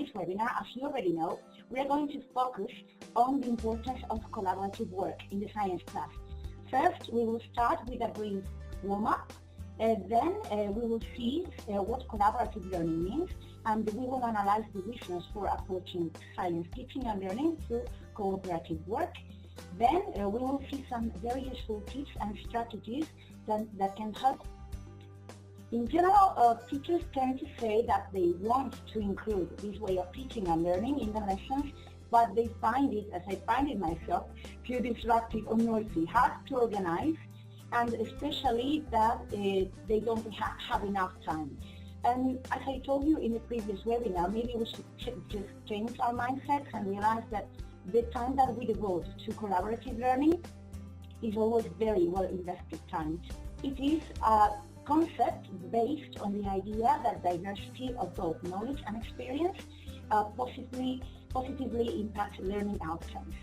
this webinar, as you already know, we are going to focus on the importance of collaborative work in the science class. First, we will start with a brief warm-up. Then we will see what collaborative learning means, and we will analyze the reasons for approaching science teaching and learning through cooperative work. Then we will see some very useful tips and strategies that can help. In general, teachers tend to say that they want to include this way of teaching and learning in the lessons, but they find it, as I find it myself, too disruptive or noisy, hard to organize, and especially that they don't have enough time. And as I told you in the previous webinar, maybe we should just change our mindset and realize that the time that we devote to collaborative learning is always very well invested time. It is a concept based on the idea that diversity of both knowledge and experience positively impacts learning outcomes.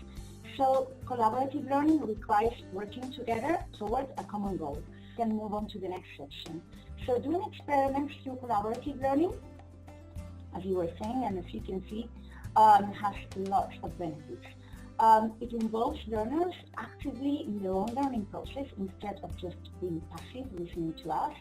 So collaborative learning requires working together towards a common goal. We can move on to the next section. So doing experiments through collaborative learning, as you were saying and as you can see, has lots of benefits. It involves learners actively in their own learning process instead of just being passive, listening to us.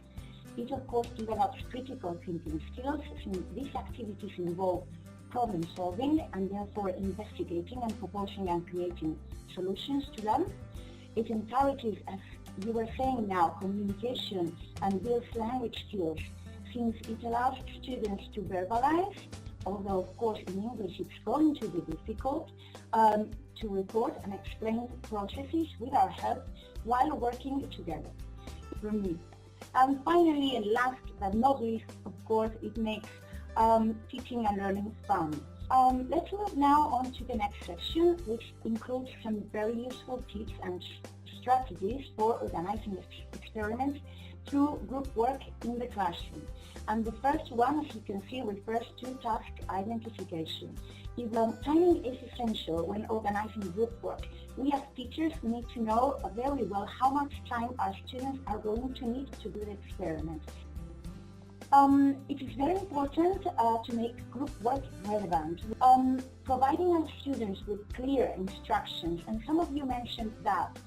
It of course develops critical thinking skills, since these activities involve problem solving and therefore investigating and proposing and creating solutions to them. It encourages, as you were saying now, communication and builds language skills, since it allows students to verbalize, although of course in English it's going to be difficult, to report and explain processes with our help while working together. From me. And finally, and last but not least, of course, it makes teaching and learning fun. Let's move now on to the next section, which includes some very useful tips and strategies for organizing experiments through group work in the classroom. And the first one, as you can see, refers to task identification. If timing is essential when organizing group work, we as teachers need to know very well how much time our students are going to need to do the experiment. It is very important to make group work relevant, providing our students with clear instructions, and some of you mentioned that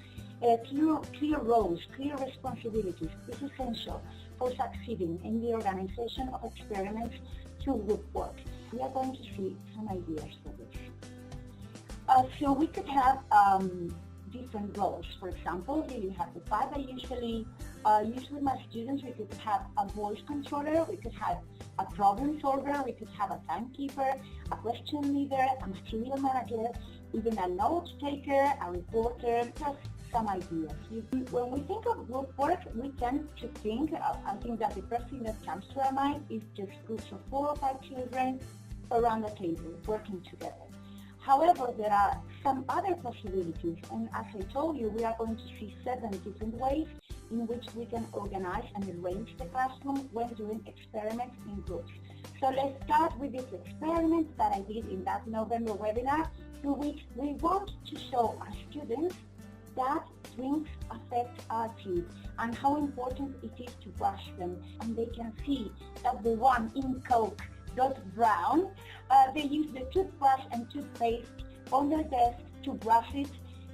clear roles, clear responsibilities is essential for succeeding in the organization of experiments through group work. We are going to see some ideas for this. So we could have different roles. For example, here you have the five I usually use with my students. We could have a voice controller, we could have a problem solver, we could have a timekeeper, a question leader, a material manager, even a note taker, a reporter, just some ideas. When we think of group work, we tend to think, I think that the first thing that comes to our mind is just groups of 4 or 5 children around a table working together. However, there are some other possibilities, and as I told you, we are going to see 7 different ways in which we can organize and arrange the classroom when doing experiments in groups. So let's start with this experiment that I did in that November webinar, through which we want to show our students that drinks affect our teeth and how important it is to brush them. And they can see that the one in Coke got brown. They use the toothbrush and toothpaste on their desk to brush it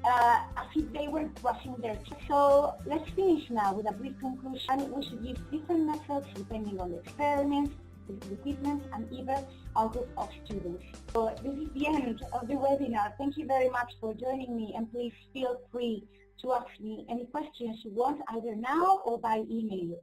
as if they were brushing their teeth. So let's finish now with a brief conclusion. We should use different methods depending on the experiments, the equipment, and even our group of students. So this is the end of the webinar. Thank you very much for joining me, and please feel free to ask me any questions you want either now or by email.